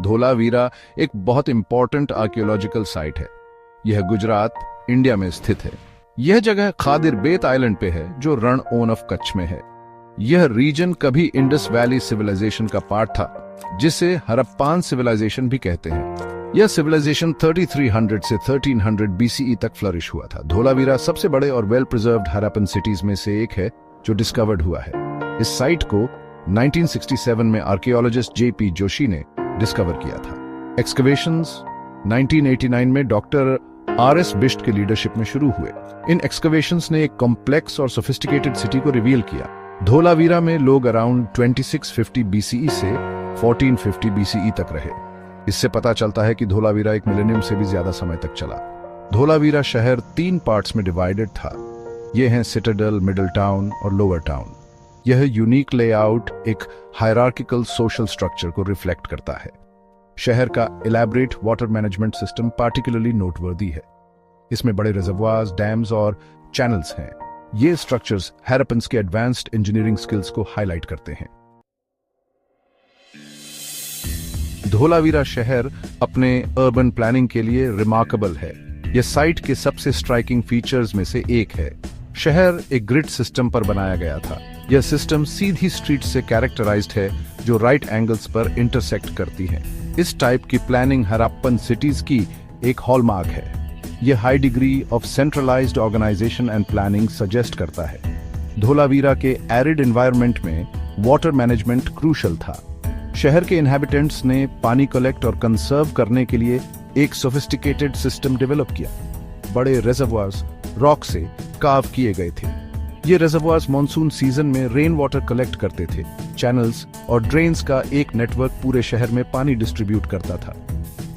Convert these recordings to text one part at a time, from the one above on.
धोलावीरा एक बहुत important archaeological site है। यह गुजरात, इंडिया में स्थित है। यह जगह खादिर बेत आइलैंड पे है, जो रण ओन ऑफ कच्छ में है। यह रीजन कभी इंडस वैली सिविलाइजेशन का पार्ट था, जिसे हड़प्पान सिविलाइजेशन भी कहते हैं। यह सिविलाइजेशन 3300 से 1300 बीसीई तक फ्लरिश हुआ था। धोलावीरा सबसे बड़े और वेल प्रिजर्व्ड हड़प्पन सिटीज में से एक है जो डिस्कवर्ड हुआ है। इस साइट को 1967 में आर्कियोलॉजिस्ट जेपी जोशी ने डिस्कवर किया था। एक्सकवेशंस 1989 में डॉक्टर आरएस बिष्ट के लीडरशिप में शुरू हुए। इन एक्सकवेशंस ने एक कॉम्प्लेक्स और सोफिस्टिकेटेड सिटी को रिवील किया। धोलावीरा में लोग अराउंड 2650 बीसीई से 1450 बीसीई तक रहे। इससे पता चलता है कि धोलावीरा एक मिलेनियम से भी ज्यादा समय तक चला। धोलावीरा शहर 3 पार्ट्स में डिवाइडेड था। ये हैं सिटाडेल, मिडिल टाउन और लोअर टाउन। यह यूनिक लेआउट एक हायरार्किकल सोशल स्ट्रक्चर को रिफ्लेक्ट करता है। शहर का elaborate water management system particularly noteworthy है। इसमें बड़े रिजर्वायर्स, डैम्स और चैनल्स हैं। ये स्ट्रक्चर्स हड़प्पन्स के एडवांस्ड इंजीनियरिंग स्किल्स को हाईलाइट करते हैं। धोलावीरा शहर अपने अर्बन प्लानिंग के लिए रिमार्केबल है। यह साइट के सबसे स्ट्राइकिंग फीचर्स में से एक है। शहर एक ग्रिड सिस्टम पर बनाया गया था। यह सिस्टम सीधी स्ट्रीट से कैरेक्टराइज्ड है, जो राइट एंगल्स पर इंटरसेक्ट करती हैं। इस टाइप की प्लानिंग हड़प्पन सिटीज की एक हॉलमार्क है। यह high degree of centralised organisation and planning suggest करता है। धोलावीरा के एरिड एनवायरनमेंट में वाटर मैनेजमेंट क्रूशल था। शहर के इनहैबिटेंट्स ने पानी कलेक्ट और कंसर्व करने के लिए एक सोफिस्टिकेटेड सिस्टम डेवलप किया। बड़े रिजर्वायर्स रॉक से कार्व किए गए थे। ये रिजर्वायर्स मॉनसून सीजन में रेन वाटर कलेक्ट करते थे। चैनल्स और ड्रेन्स का एक नेटवर्क पूरे शहर में पानी डिस्ट्रीब्यूट करता था।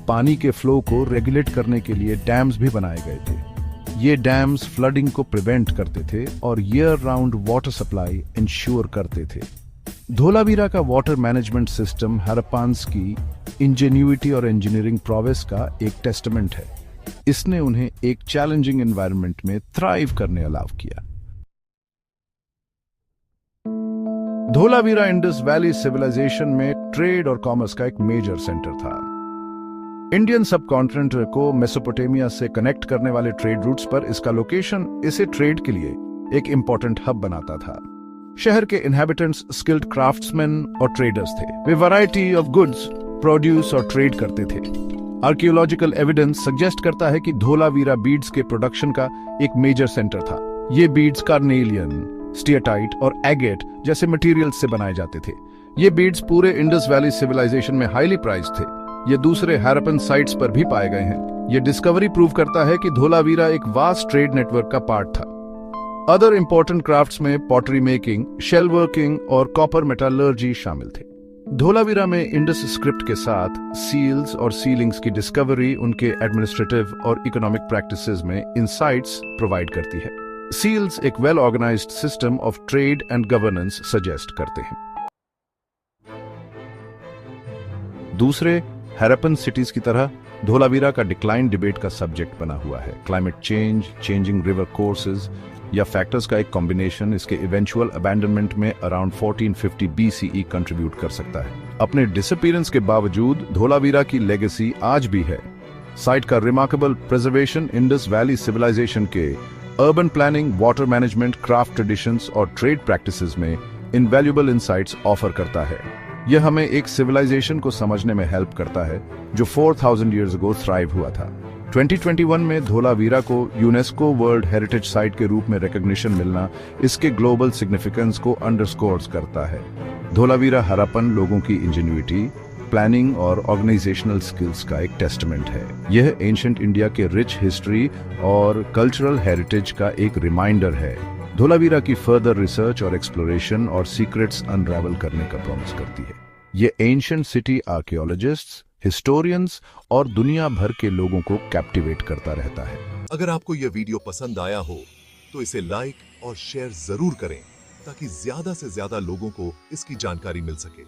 पानी के फ्लो को रेगुलेट करने के लिए डैम्स भी बनाए गए थे। ये डैम्स फ्लडिंग को प्रिवेंट करते थे और year round water supply ensure करते थे। धोलावीरा का वाटर मैनेजमेंट सिस्टम हड़प्पान्स की इंजेन्युइटी और इंजीनियरिंग प्रोवेस का एक टेस्टमेंट है। इसने उन्हें एक चैलेंजिंग एनवायरनमेंट में थ्राइव करने अलाव किया। धोलावीरा इंडस वैली सिविलाइजेशन में ट्रेड और कॉमर्स का एक मेजर सेंटर था। इंडियन सबकॉन्टिनेंट को मेसोपोटामिया से कनेक्ट करने वाले ट्रेड रूट्स पर इसका लोकेशन इसे ट्रेड के लिए एक इंपॉर्टेंट हब बनाता था। शहर के इनहैबिटेंट्स स्किल्ड क्राफ्ट्समैन और ट्रेडर्स थे। वे वैरायटी ऑफ गुड्स प्रोड्यूस और ट्रेड करते थे। आर्कियोलॉजिकल एविडेंस सजेस्ट करता है कि धोलावीरा बीड्स के प्रोडक्शन का एक मेजर सेंटर था। ये बीड्स कार्नेलियन, स्टीएटाइट और एगेट जैसे मटेरियल्स से बनाए जाते थे। ये बीड्स पूरे इंडस वैली सिविलाइजेशन में हाईली प्राइस्ड थे। ये दूसरे हड़प्पन साइट्स पर भी पाए गए हैं। ये डिस्कवरी प्रूव करता है कि धोलावीरा एक वास्ट ट्रेड नेटवर्क का पार्ट था। अदर इंपॉर्टेंट क्राफ्ट्स में पॉटरी मेकिंग, शेल वर्किंग और कॉपर मेटालर्जी शामिल थे। धोलावीरा में इंडस स्क्रिप्ट के साथ सील्स और सीलिंग्स की डिस्कवरी उनके एडमिनिस्ट्रेटिव और इकोनॉमिक प्रैक्टिसेस में इंसाइट्स प्रोवाइड करती है। सील्स एक well organised system of trade and governance suggest करते हैं। दूसरे हड़प्पन सिटीज की तरह धोलावीरा का डिक्लाइन डिबेट का सब्जेक्ट बना हुआ है। Climate change, changing river courses या फैक्टर्स का एक कॉम्बिनेशन इसके इवेंचुअल अबैंडनमेंट में अराउंड 1450 बीसीई कंट्रीब्यूट कर सकता है। अपने डिसअपीयरेंस के बावजूद धोलावीरा की लेगेसी आज भी है। साइट का remarkable preservation Indus valley civilization के urban planning, water management, craft traditions और ट्रेड प्रैक्टिसेस में इनवैल्यूएबल इनसाइट्स ऑफर करता है। यह हमें एक सिविलाइजेशन को समझने में हेल्प करता है जो 4000 ईयर्स अगो थ्राइव हुआ था। 2021 में धोलावीरा को यूनेस्को वर्ल्ड हेरिटेज साइट के रूप में रिकॉग्निशन मिलना इसके ग्लोबल सिग्निफिकेंस को अंडरस्कोर्स करता है। धोलावीरा हड़प्पन लोगों की इंजेन्युइटी, प्लानिंग और ऑर्गेनाइजेशनल स्किल्स का एक टेस्टमेंट है। यह एंशिएंट इंडिया के रिच हिस्ट्री और कल्चरल हेरिटेज का एक रिमाइंडर है। धोलावीरा की फर्दर रिसर्च और एक्सप्लोरेशन और सीक्रेट्स अनरावल करने का प्रॉमिस करती है। ये एंशिएंट सिटी आर्कियोलॉजिस्ट्स, हिस्टोरियंस और दुनिया भर के लोगों को कैप्टिवेट करता रहता है। अगर आपको यह वीडियो पसंद आया हो तो इसे लाइक और शेयर जरूर करें ताकि ज्यादा से ज्यादा लोगों को इसकी जानकारी मिल सके।